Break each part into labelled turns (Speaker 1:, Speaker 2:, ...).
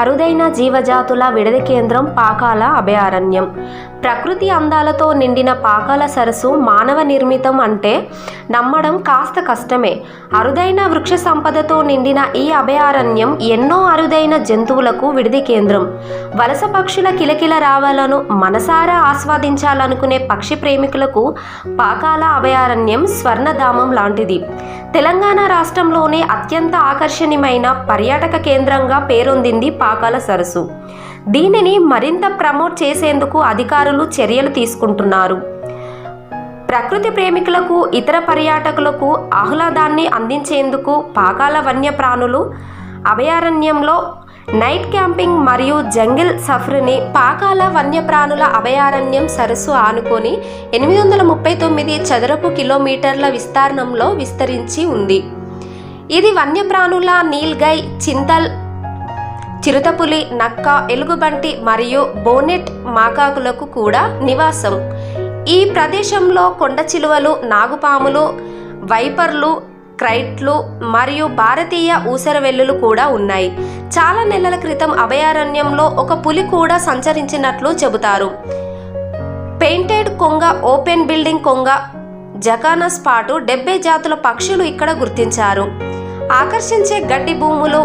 Speaker 1: అరుదైన జీవజాతుల విడిది కేంద్రం పాకాల అభయారణ్యం. ప్రకృతి అందాలతో నిండిన పాకాల సరస్సు మానవ నిర్మితం అంటే నమ్మడం కాస్త కష్టమే. అరుదైన వృక్ష సంపదతో నిండిన ఈ అభయారణ్యం ఎన్నో అరుదైన జంతువులకు విడిది కేంద్రం. వలస పక్షుల కిలకిల రావాలను మనసారా ఆస్వాదించాలనుకునే పక్షి ప్రేమికులకు పాకాల అభయారణ్యం స్వర్ణధామం లాంటిది. తెలంగాణ రాష్ట్రంలోనే అత్యంత ఆకర్షణీయమైన పర్యాటక కేంద్రంగా పేరొందింది పాకాల సరస్సు. దీనిని మరింత ప్రమోట్ చేసేందుకు అధికారులు చర్యలు తీసుకుంటున్నారు. ప్రకృతి ప్రేమికులకు, ఇతర పర్యాటకులకు ఆహ్లాదాన్ని అందించేందుకు పాకాల వన్యప్రాణులు అభయారణ్యంలో నైట్ క్యాంపింగ్ మరియు జంగిల్ సఫరీని పాకాల వన్యప్రాణుల అభయారణ్యం సరస్సు ఆనుకొని 839 చదరపు కిలోమీటర్ల విస్తీర్ణంలో విస్తరించి ఉంది. ఇది వన్యప్రాణుల నీల్గై, చింతల్, చిరుతపులి, నక్క, ఎలుగుబంటి మరియు బోనెట్ మాకాకులకు కూడా నివాసం. ఈ ప్రదేశంలో కొండ చిలువలు, నాగుపాములు, వైపర్లు, క్రైట్లు మరియు భారతీయ ఊసరవెల్లులు కూడా ఉన్నాయి. చాలా నెలల క్రితం అభయారణ్యంలో ఒక పులి కూడా సంచరించినట్లు చెబుతారు. పెయింటెడ్ కొంగ, ఓపెన్ బిల్డింగ్ కొంగ, జకానస్ పాటు 70 జాతుల పక్షులు ఇక్కడ గుర్తించారు. ఆకర్షించే గడ్డి భూములు.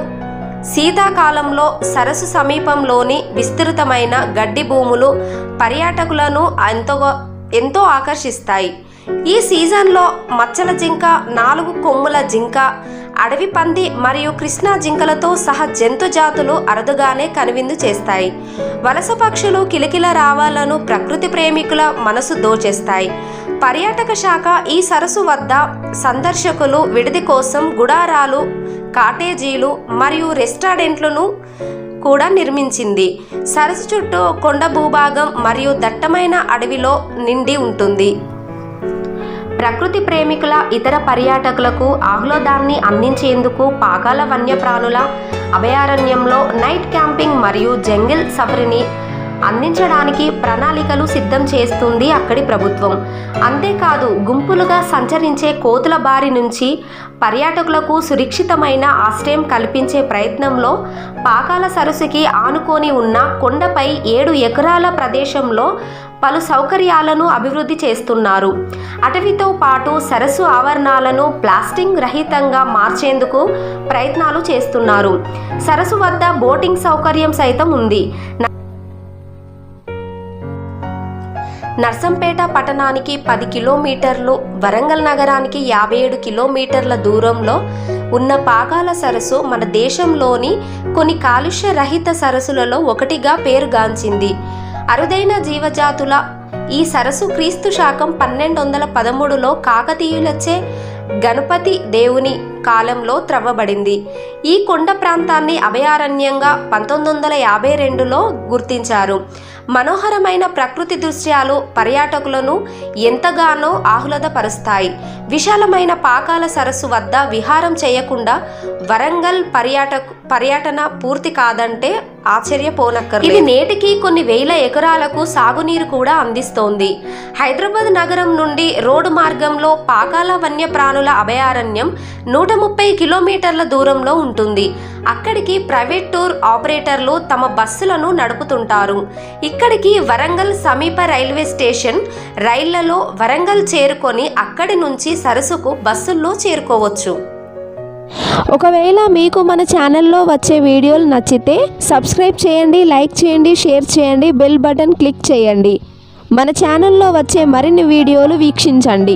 Speaker 1: శీతాకాలంలో సరస్సు సమీపంలోని విస్తృతమైన గడ్డి భూములు పర్యాటకులను ఎంతో ఆకర్షిస్తాయి. ఈ సీజన్లో మచ్చల జింక, 4 కొమ్ముల జింక, అడవి పంది మరియు కృష్ణా జింకలతో సహా జంతు జాతులు అరుదుగానే కనువిందు చేస్తాయి. వలస పక్షులు కిలకిల రావాలను ప్రకృతి ప్రేమికుల మనసు దోచేస్తాయి. పర్యాటక శాఖ ఈ సరస్సు వద్ద సందర్శకులు విడిది కోసం గుడారాలు, కాటేజీలు మరియు రెస్టారెంట్లను కూడా నిర్మించింది. సరస్సు చుట్టూ కొండ భూభాగం మరియు దట్టమైన అడవిలో నిండి ఉంటుంది. ప్రకృతి ప్రేమికుల, ఇతర పర్యాటకులకు ఆహ్లాదాన్ని అందించేందుకు పాకాల వన్యప్రాణుల అభయారణ్యంలో నైట్ క్యాంపింగ్ మరియు జంగిల్ సఫరీని అందించడానికి ప్రణాళికలు సిద్ధం చేస్తుంది అక్కడి ప్రభుత్వం. అంతేకాదు, గుంపులుగా సంచరించే కోతుల బారి నుంచి పర్యాటకులకు సురక్షితమైన ఆశ్రయం కల్పించే ప్రయత్నంలో పాకాల సరస్సుకి ఆనుకొని ఉన్న కొండపై 7 ఎకరాల ప్రదేశంలో పలు సౌకర్యాలను అభివృద్ధి చేస్తున్నారు. అటవీతో పాటు సరస్సు ఆవరణాలను ప్లాస్టిక్ రహితంగా మార్చేందుకు ప్రయత్నాలు చేస్తున్నారు. సరస్సు వద్ద బోటింగ్ సౌకర్యం సైతం ఉంది. నర్సంపేట పట్టణానికి 10 కిలోమీటర్లు, వరంగల్ నగరానికి 57 కిలోమీటర్ల దూరంలో ఉన్న పాకాల సరస్సు మన దేశంలోని కొన్ని కాలుష్య రహిత సరస్సులలో ఒకటిగా పేరుగాంచింది. అరుదైన జీవజాతుల ఈ సరస్సు క్రీస్తు శకం 1213లో కాకతీయులచే గణపతి దేవుని కాలంలో త్రవ్వబడింది. ఈ కొండ ప్రాంతాన్ని అభయారణ్యంగా 1952లో గుర్తించారు. మనోహరమైన ప్రకృతి దృశ్యాలు పర్యాటకులను ఎంతగానో ఆహ్లాదపరుస్తాయి. విశాలమైన పాకాల సరస్సు వద్ద విహారం చేయకుండా వరంగల్ పర్యటన పూర్తి కాదంటే ఆశ్చర్యపోనక్కర్లేదు. ఇది నేటికి కొన్ని వేల ఎకరాలకు సాగునీరు కూడా అందిస్తోంది. హైదరాబాద్ నగరం నుండి రోడ్డు మార్గంలో పాకాల వన్యప్రాణుల అభయారణ్యం 130 కిలోమీటర్ల దూరంలో ఉంటుంది. అక్కడికి ప్రైవేట్ టూర్ ఆపరేటర్లు తమ బస్సులను నడుపుతుంటారు. ఇక్కడికి వరంగల్ సమీప రైల్వే స్టేషన్ రైళ్లలో వరంగల్ చేరుకొని అక్కడి నుంచి సరస్సుకు బస్సుల్లో చేరుకోవచ్చు.
Speaker 2: ఒకవేళ మీకు మన ఛానల్లో వచ్చే వీడియోలు నచ్చితే సబ్స్క్రైబ్ చేయండి, లైక్ చేయండి, షేర్ చేయండి, బెల్ బటన్ క్లిక్ చేయండి. మన ఛానల్లో వచ్చే మరిన్ని వీడియోలు వీక్షించండి.